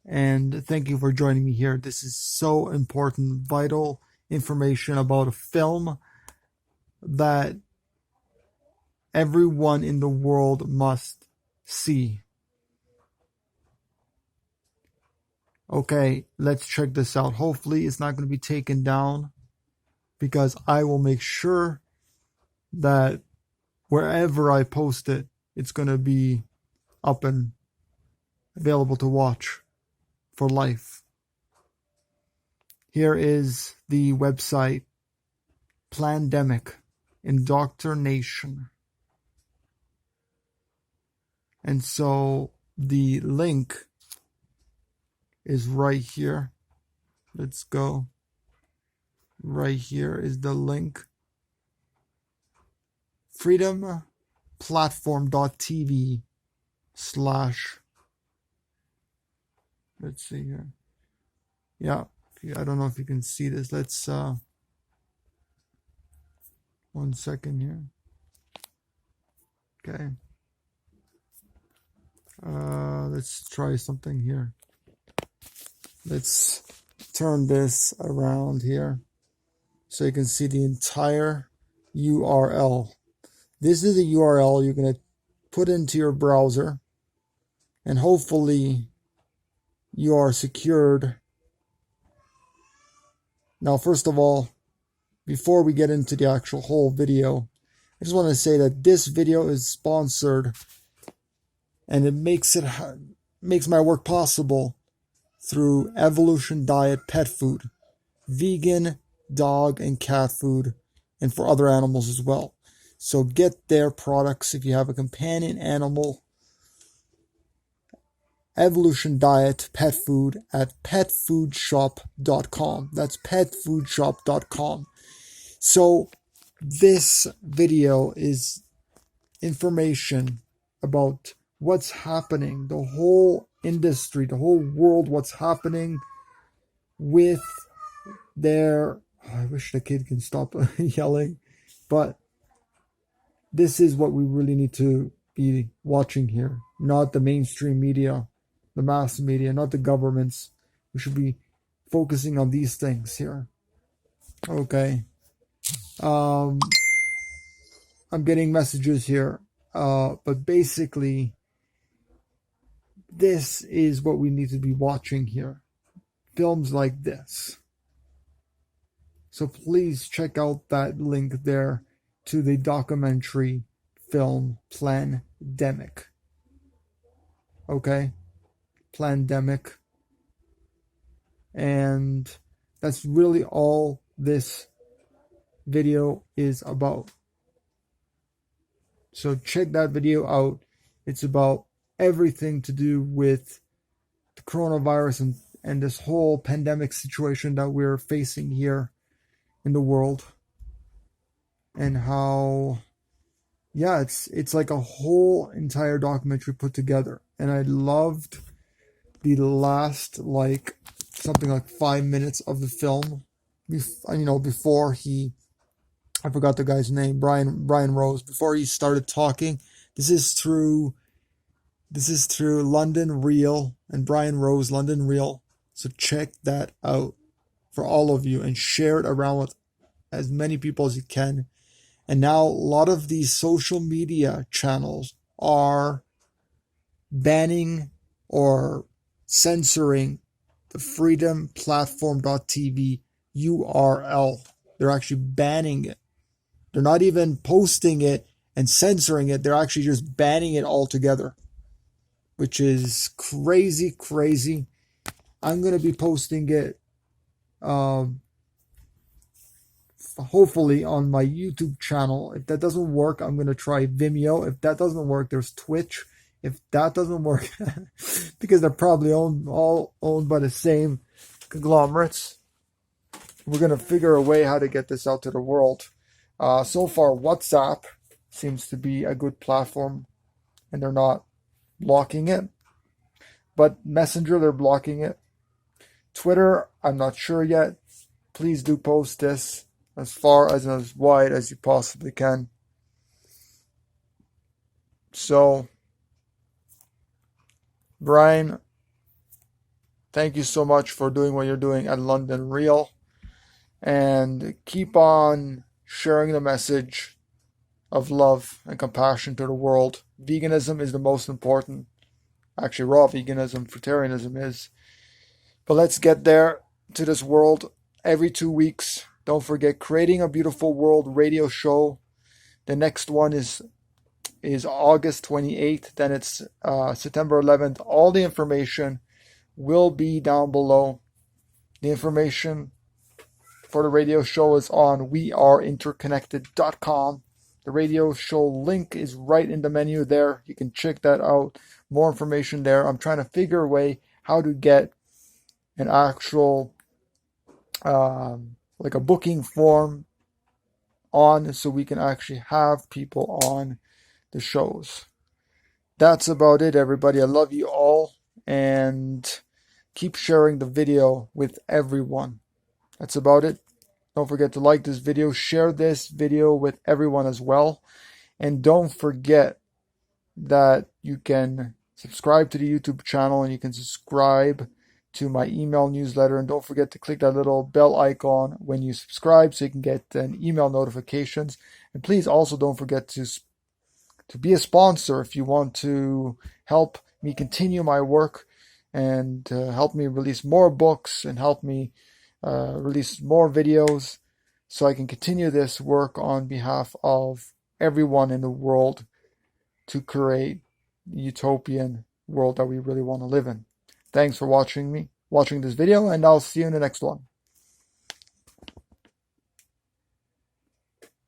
and thank you for joining me here. This is so important, vital information about a film that everyone in the world must see. Okay, let's check this out. Hopefully it's not going to be taken down, because I will make sure that wherever I post it, it's going to be up and available to watch for life. Here is the website Plandemic Indoctrination. And so the link is right here. Let's go. Right here is the link. freedomplatform.tv/ let's see here. Yeah, I don't know if you can see this. Let's 1 second here. Okay. Let's try something here. Let's turn this around here so you can see the entire URL. This is the URL you're going to put into your browser, and hopefully you are secured. Now, first of all, before we get into the actual whole video, I just want to say that this video is sponsored, and it makes my work possible through Evolution Diet Pet Food, vegan dog and cat food, and for other animals as well. So get their products if you have a companion animal. Evolution Diet Pet Food at petfoodshop.com. That's petfoodshop.com. So this video is information about what's happening, the whole industry, the whole world, what's happening with their... I wish the kid can stop yelling, but this is what we really need to be watching here, not the mainstream media, the mass media, not the governments. We should be focusing on these things here. Okay. I'm getting messages here, but basically this is what we need to be watching here. Films like this. So please check out that link there to the documentary film Plandemic. Okay? Plandemic. And that's really all this video is about. So check that video out. It's about everything to do with the coronavirus and this whole pandemic situation that we're facing here in the world, and how, yeah, it's like a whole entire documentary put together. And I loved the last something like 5 minutes of the film, before he, I forgot the guy's name, Brian Rose, before he started talking. This is through London Real and Brian Rose, London Real. So check that out for all of you and share it around with as many people as you can. And now a lot of these social media channels are banning or censoring the freedomplatform.tv URL. They're actually banning it. They're not even posting it and censoring it. They're actually just banning it altogether, which is crazy. I'm going to be posting it hopefully on my YouTube channel. If that doesn't work, I'm going to try Vimeo. If that doesn't work, there's Twitch. If that doesn't work, because they're probably all owned by the same conglomerates, we're going to figure a way how to get this out to the world. So far, WhatsApp seems to be a good platform, and they're not blocking it. But Messenger, they're blocking it. Twitter, I'm not sure yet. Please do post this as far as wide as you possibly can. So, Brian Thank you so much for doing what you're doing at London Real. And keep on sharing the message of love and compassion to the world. Veganism is the most important. Actually, raw veganism, fruitarianism is. But let's get there to this world every 2 weeks. Don't forget, Creating a Beautiful World radio show. The next one is August 28th. Then it's September 11th. All the information will be down below. The information for the radio show is on weareinterconnected.com. The radio show link is right in the menu there. You can check that out. More information there. I'm trying to figure a way how to get an actual like a booking form on so we can actually have people on the shows. That's about it, everybody. I love you all, and keep sharing the video with everyone. That's about it. Don't forget to like this video, share this video with everyone as well, and don't forget that you can subscribe to the YouTube channel and you can subscribe to my email newsletter, and don't forget to click that little bell icon when you subscribe so you can get an email notifications. And please also don't forget to be a sponsor if you want to help me continue my work and help me release more books and help me release more videos so I can continue this work on behalf of everyone in the world to create the utopian world that we really want to live in. Thanks for watching this video, and I'll see you in the next one.